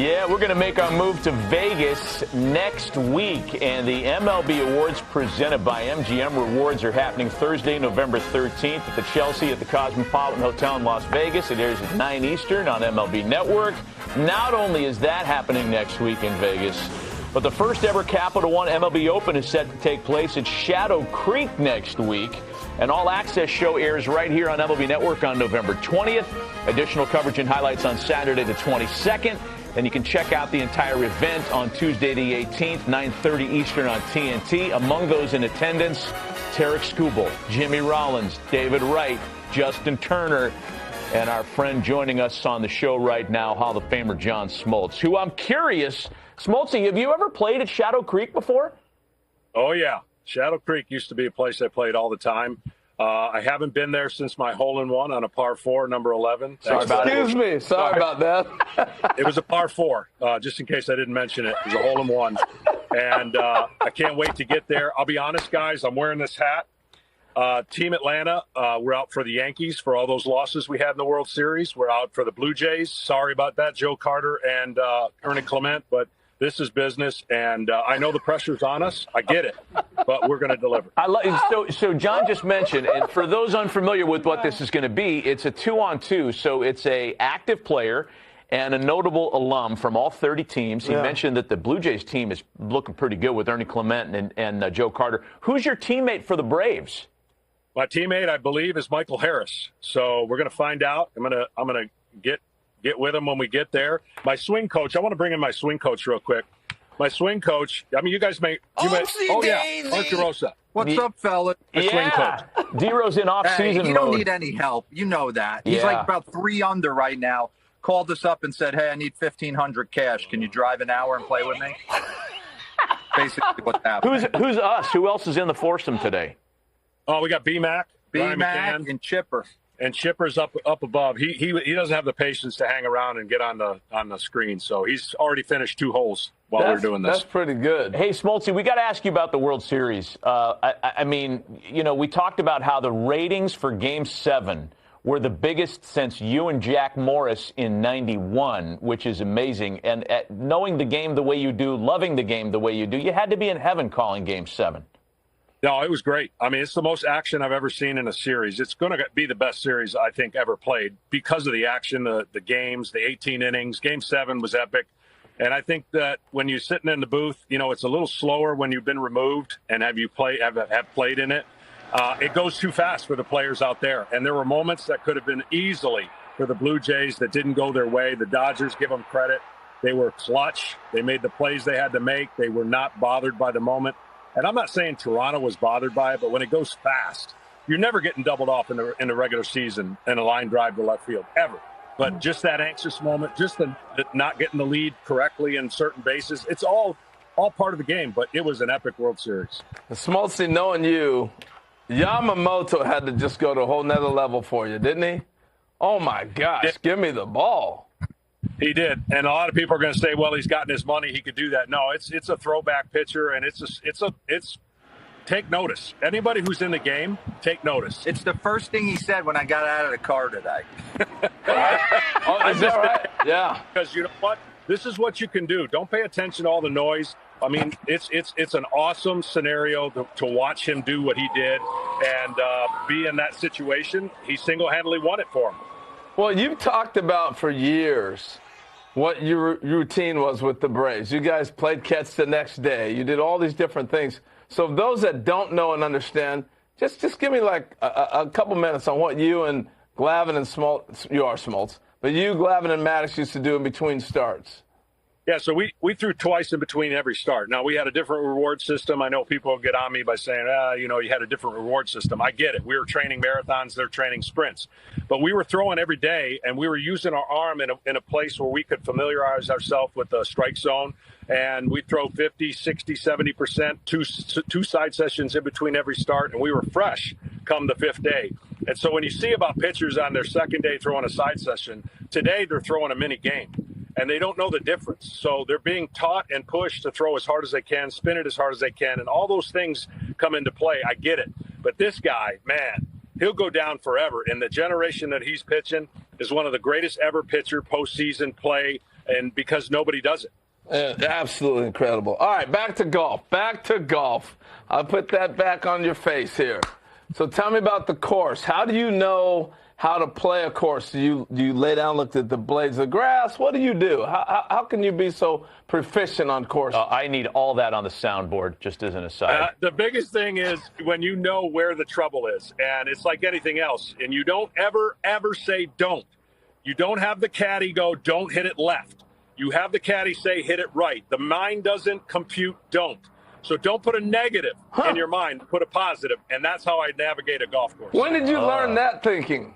Yeah, we're going to make our move to Vegas next week, and the MLB Awards presented by MGM Rewards are happening Thursday, November 13th at the Chelsea at the Cosmopolitan Hotel in Las Vegas. It airs at 9 Eastern on MLB Network. Not only is that happening next week in Vegas, but the first ever Capital One MLB Open is set to take place at Shadow Creek next week. An all-access show airs right here on MLB Network on November 20th. Additional coverage and highlights on Saturday the 22nd. And you can check out the entire event on Tuesday the 18th, 9:30 Eastern on TNT. Among those in attendance, Tarek Skubal, Jimmy Rollins, David Wright, Justin Turner, and our friend joining us on the show right now, Hall of Famer John Smoltz, who I'm curious, Smoltzy, have you ever played at Shadow Creek before? Oh, yeah. Shadow Creek used to be a place I played all the time. I haven't been there since my hole-in-one on a par 4, number 11. Excuse me. Sorry about that. It was a par 4, just in case I didn't mention it. It was a hole-in-one. And I can't wait to get there. I'll be honest, guys, I'm wearing this hat. Team Atlanta, we're out for the Yankees for all those losses we had in the World Series. We're out for the Blue Jays. Sorry about that, Joe Carter and Ernie Clement, but this is business, and I know the pressure's on us. I get it, but we're going to deliver. So John just mentioned, and for those unfamiliar with what this is going to be, it's a 2-on-2. So it's a active player and a notable alum from all 30 teams. He mentioned that the Blue Jays team is looking pretty good with Ernie Clement and Joe Carter. Who's your teammate for the Braves? My teammate, I believe, is Michael Harris. So we're going to find out. I'm going to get with him when we get there. My swing coach, I want to bring in my swing coach real quick. My swing coach, I mean, you guys may. Oh, yeah. Mark DeRosa. What's up, fella? My swing coach. D-Rose in off-season mode. You don't need any help. You know that. He's like about 3 under right now. Called us up and said, hey, I need $1,500 cash. Can you drive an hour and play with me? Basically what's happening. Who's us? Who else is in the foursome today? Oh, we got B-Mac. B-Mac and Chipper. And Chipper's up above. He doesn't have the patience to hang around and get on the screen. So he's already finished 2 holes while we're doing this. That's pretty good. Hey, Smoltzy, we got to ask you about the World Series. I mean, you know, we talked about how the ratings for Game 7 were the biggest since you and Jack Morris in '91, which is amazing. And knowing the game the way you do, loving the game the way you do, you had to be in heaven calling Game 7. No, it was great. I mean, it's the most action I've ever seen in a series. It's going to be the best series I think ever played because of the action, the games, the 18 innings. Game 7 was epic. And I think that when you're sitting in the booth, you know, it's a little slower when you've been removed and have played in it. It goes too fast for the players out there. And there were moments that could have been easily for the Blue Jays that didn't go their way. The Dodgers, give them credit. They were clutch. They made the plays they had to make. They were not bothered by the moment. And I'm not saying Toronto was bothered by it, but when it goes fast, you're never getting doubled off in the regular season in a line drive to left field, ever. But just that anxious moment, just the not getting the lead correctly in certain bases, it's all part of the game. But it was an epic World Series. Smoltzy, knowing you, Yamamoto had to just go to a whole nother level for you, didn't he? Oh, my gosh, give me the ball. He did, and a lot of people are going to say, "Well, he's gotten his money; he could do that." No, it's a throwback pitcher, and it's take notice. Anybody who's in the game, take notice. It's the first thing he said when I got out of the car today. Oh, is that right? Yeah. Because you know what? This is what you can do. Don't pay attention to all the noise. I mean, it's an awesome scenario to watch him do what he did and be in that situation. He single-handedly won it for him. Well, you've talked about for years what your routine was with the Braves. You guys played catch the next day. You did all these different things. So those that don't know and understand, just give me like a couple minutes on what you and Glavine and Smoltz, you are Smoltz, but you, Glavine, and Maddox used to do in between starts. Yeah, so we threw twice in between every start. Now, we had a different reward system. I know people will get on me by saying, you know, you had a different reward system. I get it. We were training marathons. They're training sprints. But we were throwing every day, and we were using our arm in a place where we could familiarize ourselves with the strike zone. And we'd throw 50, 60, 70%, two side sessions in between every start, and we were fresh come the 5th day. And so when you see about pitchers on their 2nd day throwing a side session, today they're throwing a mini game. And they don't know the difference. So they're being taught and pushed to throw as hard as they can, spin it as hard as they can, and all those things come into play. I get it. But this guy, man, he'll go down forever. And the generation that he's pitching is one of the greatest ever pitcher postseason play and because nobody does it. Absolutely incredible. All right, back to golf. Back to golf. I'll put that back on your face here. So tell me about the course. How do you know how to play a course? Do you lay down, look at the blades of grass? What do you do? How can you be so proficient on course? I need all that on the soundboard, just as an aside. The biggest thing is when you know where the trouble is, and it's like anything else, and you don't ever say don't. You don't have the caddy go, don't hit it left. You have the caddy say, hit it right. The mind doesn't compute don't. So don't put a negative in your mind, put a positive, and that's how I navigate a golf course. When did you learn that thinking?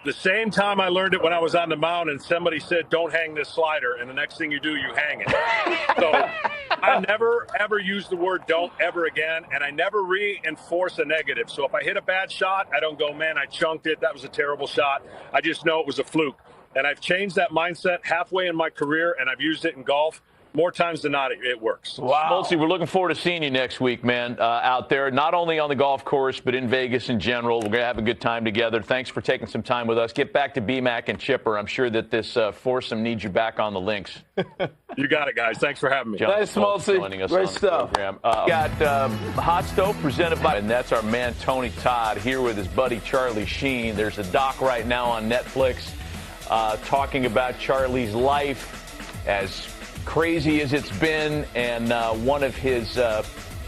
The same time I learned it when I was on the mound and somebody said, don't hang this slider, and the next thing you do, you hang it. So I never, ever use the word don't ever again, and I never reinforce a negative. So if I hit a bad shot, I don't go, man, I chunked it. That was a terrible shot. I just know it was a fluke. And I've changed that mindset halfway in my career, and I've used it in golf. More times than not, it works. Wow. Smoltzy, we're looking forward to seeing you next week, man, out there, not only on the golf course, but in Vegas in general. We're going to have a good time together. Thanks for taking some time with us. Get back to BMAC and Chipper. I'm sure that this foursome needs you back on the links. You got it, guys. Thanks for having me. Thanks, Smoltzy. Joining us Great on stuff. The program. Got Hot Stove presented by, and that's our man Tony Todd here with his buddy Charlie Sheen. There's a doc right now on Netflix talking about Charlie's life, as crazy as it's been, and one of his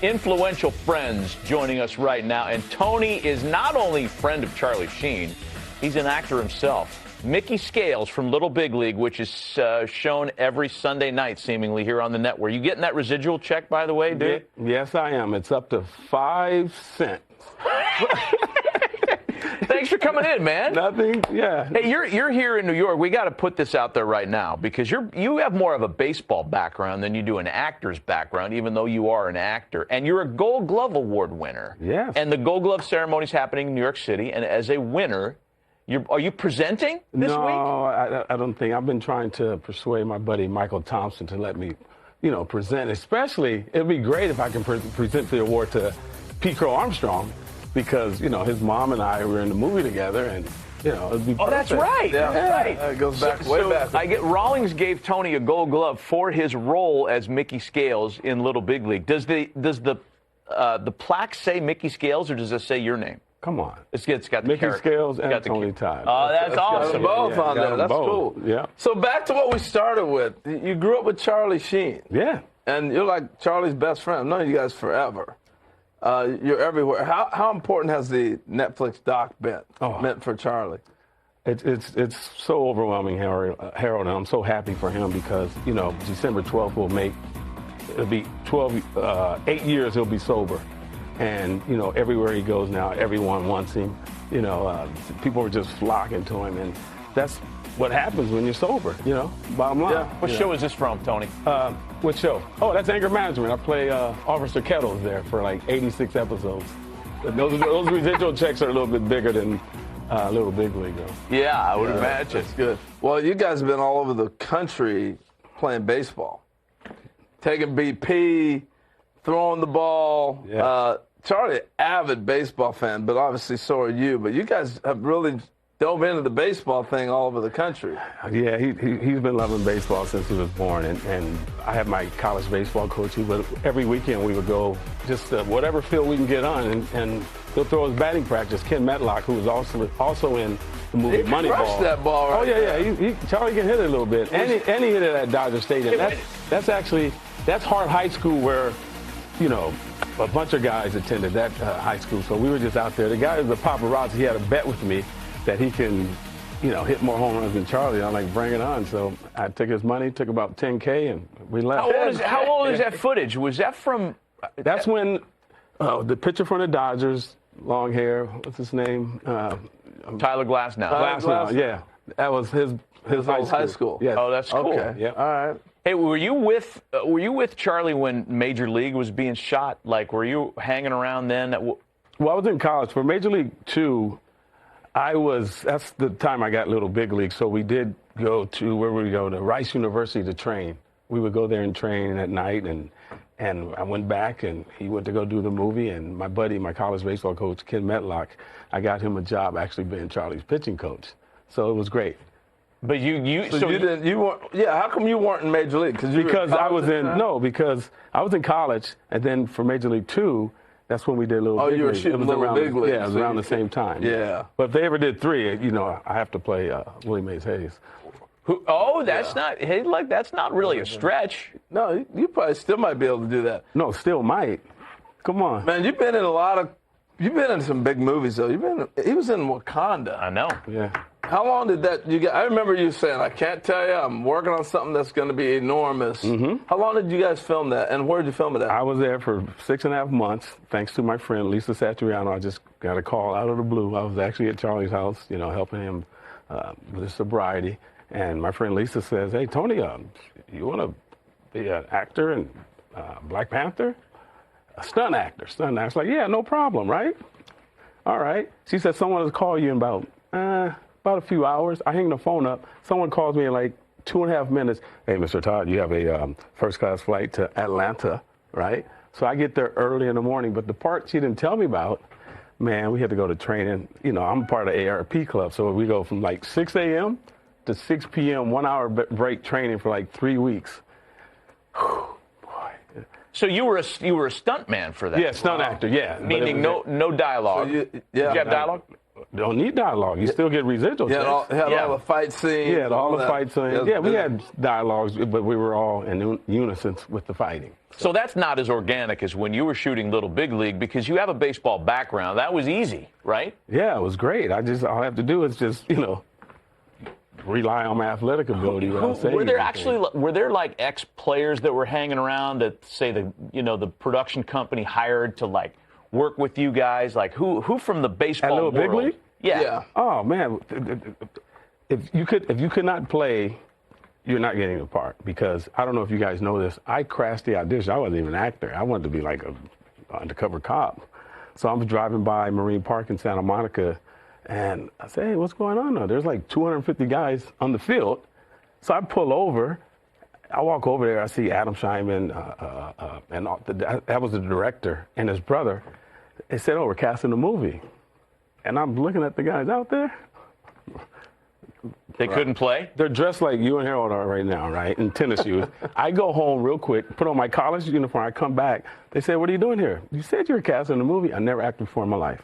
influential friends joining us right now. And Tony is not only a friend of Charlie Sheen, he's an actor himself. Mickey Scales from Little Big League, which is shown every Sunday night, seemingly, here on the network. You getting that residual check, by the way, dude? Yes, I am. It's up to 5 cents. Thanks for coming in, man. Nothing, yeah. Hey, you're here in New York. We got to put this out there right now because you have more of a baseball background than you do an actor's background, even though you are an actor. And you're a Gold Glove Award winner. Yes. And the Gold Glove ceremony is happening in New York City. And as a winner, are you presenting this week? No, I don't think. I've been trying to persuade my buddy Michael Thompson to let me, present. Especially, it'd be great if I can present the award to Pete Crow Armstrong, because, his mom and I were in the movie together, and, it'd be perfect. Oh, that's right. Yeah, right. It goes back way back. Rawlings gave Tony a Gold Glove for his role as Mickey Scales in Little Big League. Does the plaque say Mickey Scales, or does it say your name? Come on. It's got the Mickey character. Scales and Tony Todd. Oh, that's awesome. Both on there. That's cool. Yeah. So back to what we started with. You grew up with Charlie Sheen. Yeah. And you're like Charlie's best friend. I've known you guys forever. You're everywhere. How important has the Netflix doc been meant for Charlie? It's so overwhelming, Harold, and I'm so happy for him because, December 12th it'll be 8 years he'll be sober. And, everywhere he goes now, everyone wants him. People are just flocking to him. And that's what happens when you're sober, bottom line. Yeah. What show is this from, Tony? What show? Oh, that's Anger Management. I play Officer Kettles there for like 86 episodes. Those residual checks are a little bit bigger than Little Big League, though. Yeah, I would imagine. That's good. Well, you guys have been all over the country playing baseball, taking BP, throwing the ball. Yeah. Charlie, avid baseball fan, but obviously so are you. But you guys have really dove into the baseball thing all over the country. Yeah, he's been loving baseball since he was born, and I have my college baseball coach. Every weekend we would go just whatever field we can get on, and he'll throw his batting practice. Ken Metlock, who was also in the movie Moneyball. He crushed that ball right yeah. Charlie can hit it a little bit, and he hit it at Dodger Stadium. That's Hart High School, where a bunch of guys attended that high school. So we were just out there. The guy was a paparazzi. He had a bet with me that he can, hit more home runs than Charlie. I'm like, bring it on. So I took his money, took about $10K, and we left. How old is that footage? Was that from? That's when the pitcher from the Dodgers, long hair. What's his name? Tyler Glasnow. Glasnow. Yeah, that was his high school. Yeah. Oh, that's cool. Okay. Yeah. All right. Hey, were you with Charlie when Major League was being shot? Like, were you hanging around then? Well, I was in college for Major League 2. That's the time I got Little Big League. So we did go to, where would we go? To Rice University to train. We would go there and train at night, and I went back, and he went to go do the movie. And my buddy, my college baseball coach, Ken Metlock, I got him a job actually being Charlie's pitching coach. So it was great. But you didn't. You weren't. Yeah. How come you weren't in Major League? Because I was in college, and then for Major League 2, that's when we did Little Big League. You were shooting Little Big League. Yeah, it was around the same time. Yeah. But if they ever did 3, I have to play Willie Mays Hayes. That's not really a stretch. No, you probably still might be able to do that. No, still might. Come on, man. You've been in some big movies though. He was in Wakanda. I know. Yeah. How long did that you get? I remember you saying, I can't tell you, I'm working on something that's going to be enormous. Mm-hmm. How long did you guys film that, and where did you film it at? I was there for 6.5 months, thanks to my friend Lisa Satriano. I just got a call out of the blue. I was actually at Charlie's house, helping him with his sobriety. And my friend Lisa says, hey, Tony, you want to be an actor in Black Panther? A stunt actor. I was like, yeah, no problem, right? All right. She said, someone will call you in about a few hours. I hang the phone up. Someone calls me in like 2.5 minutes. Hey, Mr. Todd, you have a first-class flight to Atlanta, right? So I get there early in the morning. But the part she didn't tell me about, man, we had to go to training. I'm part of ARP club, so we go from like 6 a.m. to 6 p.m., 1 hour break training for like 3 weeks. Whew, boy. So you were a stunt man for that? Yeah, stunt actor, yeah. Meaning no dialogue. So did you have dialogue? Don't need dialogue. You still get residuals. Yeah, all the fight scenes. Yeah, all the fight scenes. Yeah, we had dialogues, but we were all in unison with the fighting. So that's not as organic as when you were shooting Little Big League because you have a baseball background. That was easy, right? Yeah, it was great. All I have to do is just, rely on my athletic ability. Were there like ex-players that were hanging around that say the production company hired to like work with you guys? Like who from the baseball world? Big League? Yeah. Oh man, if you could not play, you're not getting the part, because I don't know if you guys know this. I crashed the audition. I wasn't even an actor. I wanted to be like an undercover cop. So I'm driving by Marine Park in Santa Monica. And I say, hey, what's going on now? There's like 250 guys on the field. So I pull over. I walk over there. I see Adam Scheinman, and that was the director, and his brother. They said, oh, we're casting a movie. And I'm looking at the guys out there. They couldn't play? They're dressed like you and Harold are right now, right, in tennis shoes. I go home real quick, put on my college uniform. I come back. They say, what are you doing here? You said you were casting a movie. I never acted before in my life.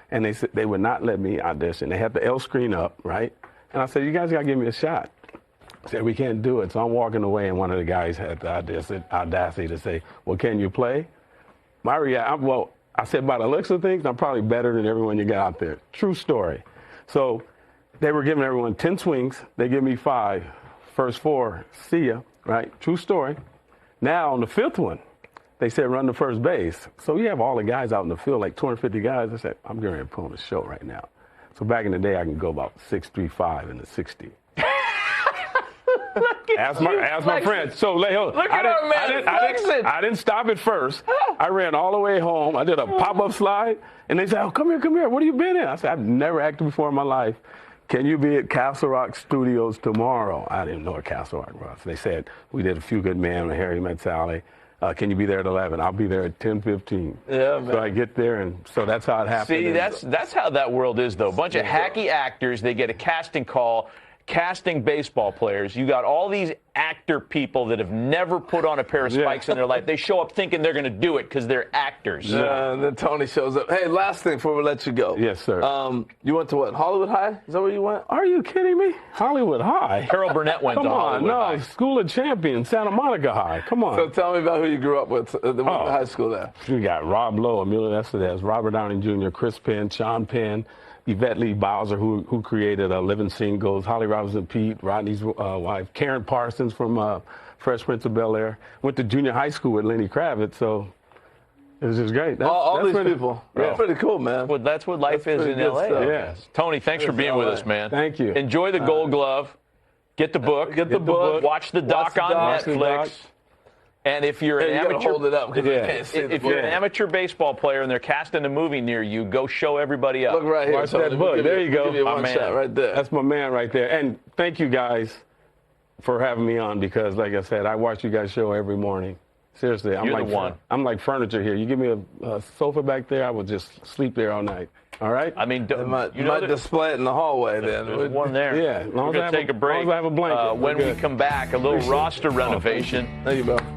And they said they would not let me audition. They had the L screen up, right? And I said, you guys got to give me a shot. They said, we can't do it. So I'm walking away, and one of the guys had the audacity to say, well, can you play? My reaction, I said, by the looks of things, I'm probably better than everyone you got out there. True story. So they were giving everyone 10 swings. They give me 5. First 4, see ya, right? True story. Now on the 5th one, they said run to first base. So we have all the guys out in the field, like 250 guys. I said, I'm going to put on a show right now. So back in the day, I can go about 6'3", in the 60. Ask my friend. So look at our man. I didn't stop at first. I ran all the way home. I did a pop-up slide, and they said, oh, come here. What have you been in? I said, I've never acted before in my life. Can you be at Castle Rock Studios tomorrow? I didn't know what Castle Rock was. They said, we did A Few Good Men with Harry Met Sally. Can you be there at 11? I'll be there at 10:15. Yeah, man. So I get there, and so that's how it happened. See, that's how that world is, though. A bunch of hacky actors, they get a casting call, casting baseball players. You got all these actor people that have never put on a pair of spikes in their life. They show up thinking they're going to do it because they're actors. And then Tony shows up. Hey, last thing before we let you go. Yes, sir. You went to what, Hollywood High? Is that where you went? Are you kidding me? Hollywood High? Harold Burnett went to Hollywood High. No, School of Champions, Santa Monica High. Come on. So tell me about who you grew up with at the high school there. We got Rob Lowe, Emilio Estevez, Robert Downey Jr., Chris Penn, Sean Penn, Yvette Lee Bowser, who created Living Singles, Holly Robinson Pete, Rodney's wife, Karen Parsons from Fresh Prince of Bel-Air. Went to junior high school with Lenny Kravitz, so it was just great. All these people. That's pretty cool, man. Well, that's what life is in L.A. Yes. Tony, thanks for being with us, man. Thank you. Enjoy the Gold Glove. Get the book. Get the book. Watch the doc on Netflix. And if you're an amateur, hold it up because you can't see if you're an amateur baseball player and they're casting a movie near you, go show everybody up. Look right here. Watch that book. There you go. Give you one shot right there. That's my man right there. And thank you guys for having me on because, like I said, I watch you guys show every morning. Seriously, I'm like furniture here. You give me a sofa back there, I will just sleep there all night. All right? I mean, you might display it in the hallway then. There's one there. Yeah, We're going to take a break. As long as I have a blanket. When we come back, a little roster renovation. Thank you, Bill.